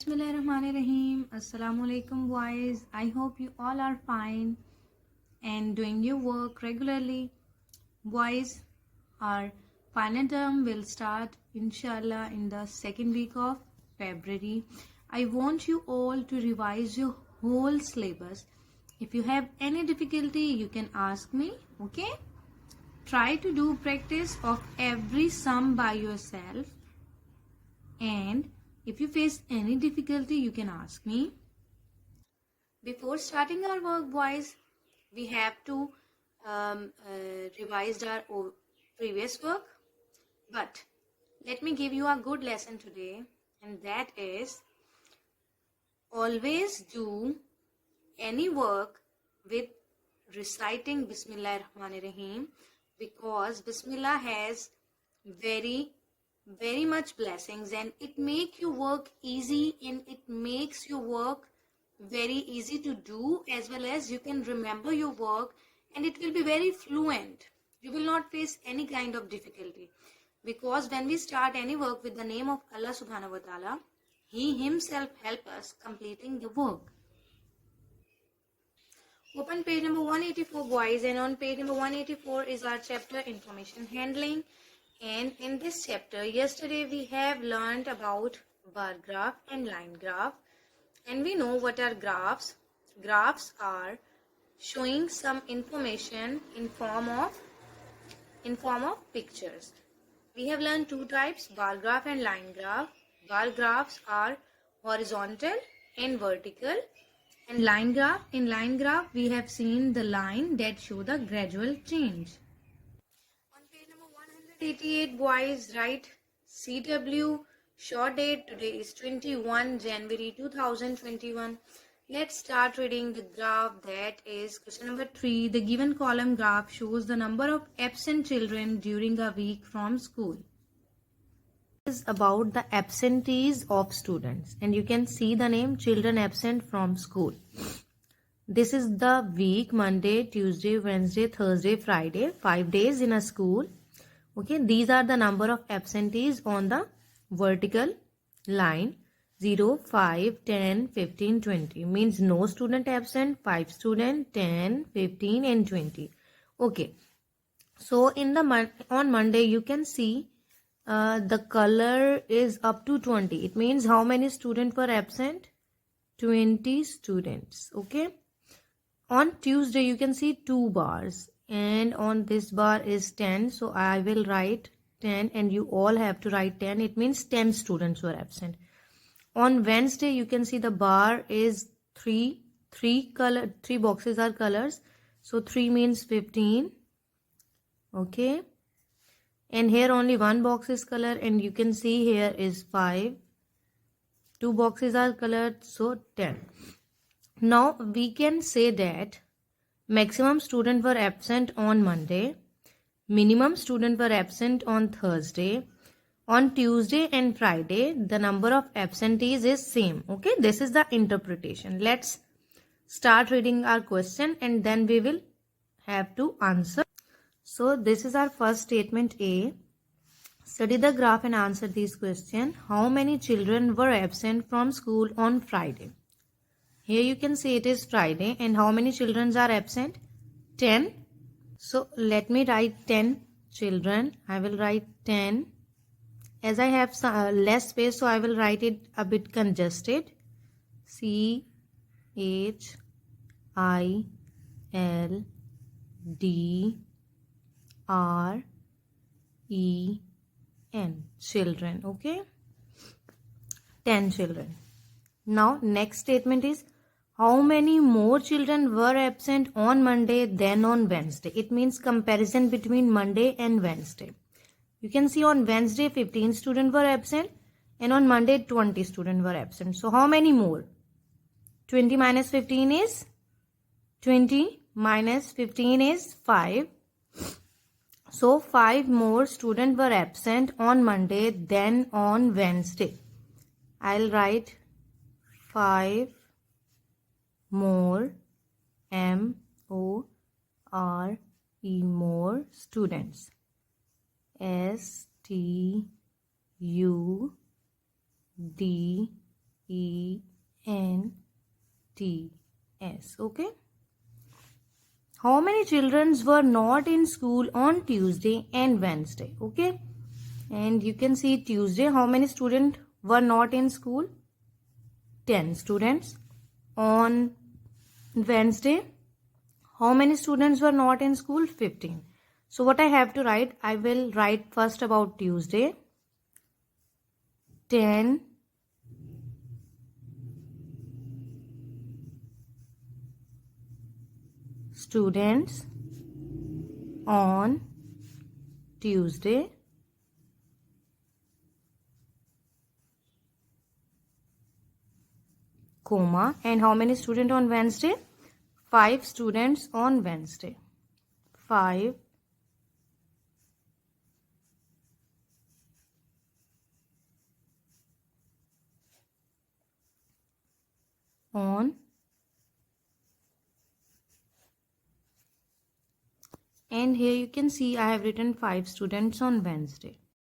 Bismillahirrahmanirrahim. Assalamu alaikum boys. I hope you all are fine and doing your work regularly. Boys, our final term will start inshallah in the second week of February. I want you all to revise your whole syllabus. If you have any difficulty, you can ask me, okay? Try to do practice of every sum by yourself, and if you face any difficulty, you can ask me. Before starting our work, boys, we have to revise our previous work. But let me give you a good lesson today, and that is always do any work with reciting Bismillah Rahman Rahim, because Bismillah has very much blessings, and it make your work easy, and it makes your work very easy to do, as well as you can remember your work, and it will be very fluent. You will not face any kind of difficulty, because when we start any work with the name of Allah subhanahu wa ta'ala, He himself help us completing the work. Open page number 184, boys, and on page number 184 is our chapter Information Handling. And in this chapter, yesterday we have learned about bar graph and line graph, and we know what are graphs. Graphs are showing some information in form of pictures. We have learned two types, bar graph and line graph. Bar graphs are horizontal and vertical, and line graph, in line graph we have seen the line that show the gradual change. On page number 188, boys, write CW, short date. Today is 21 January 2021. Let's start reading the graph. That is question number 3. The given column graph shows the number of absent children during a week from school. Is about the absentees of students, and you can see the name children absent from school. This is the week: Monday, Tuesday, Wednesday, Thursday, Friday, 5 days in a school. Okay, these are the number of absentees on the vertical line: 0, 5, 10, 15, 20. Means no student absent, 5 student, 10, 15 and 20. Okay, so in the on Monday you can see the color is up to 20. It means how many students were absent? 20 students. Okay. On Tuesday you can see 2 bars, and on this bar is 10. So I will write 10 and you all have to write 10. It means 10 students were absent. On Wednesday you can see the bar is 3. 3 boxes are colors. So 3 means 15. Okay. And here only 1 box is color, and you can see here is 5. 2 boxes are colored, so 10. Now we can say that maximum student were absent on Monday, minimum student were absent on Thursday. On Tuesday and Friday, the number of absentees is same. Okay, this is the interpretation. Let's start reading our question, and then we will have to answer. So this is our first statement A. Study the graph and answer these questions. How many children were absent from school on Friday? Here you can see it is Friday, and how many children are absent? 10. So let me write 10 children. I will write 10. As I have some, less space, so I will write it a bit congested. CHILDREN. Children. Okay. 10 children. Now next statement is, how many more children were absent on Monday than on Wednesday? It means comparison between Monday and Wednesday. You can see on Wednesday 15 students were absent, and on Monday 20 students were absent. So how many more? 20 minus 15 is 20 minus 15 is 5. So 5 more students were absent on Monday than on Wednesday. I'll write 5 more, MORE, more students. STUDENTS Okay. How many children were not in school on Tuesday and Wednesday? Okay. And you can see Tuesday, how many students were not in school? 10 students. On Wednesday, how many students were not in school? 15. So what I have to write? I will write first about Tuesday. 10 students on Tuesday. Comma. And how many students on Wednesday? 5 students on Wednesday. 5 on, and here you can see I have written 5 students on Wednesday.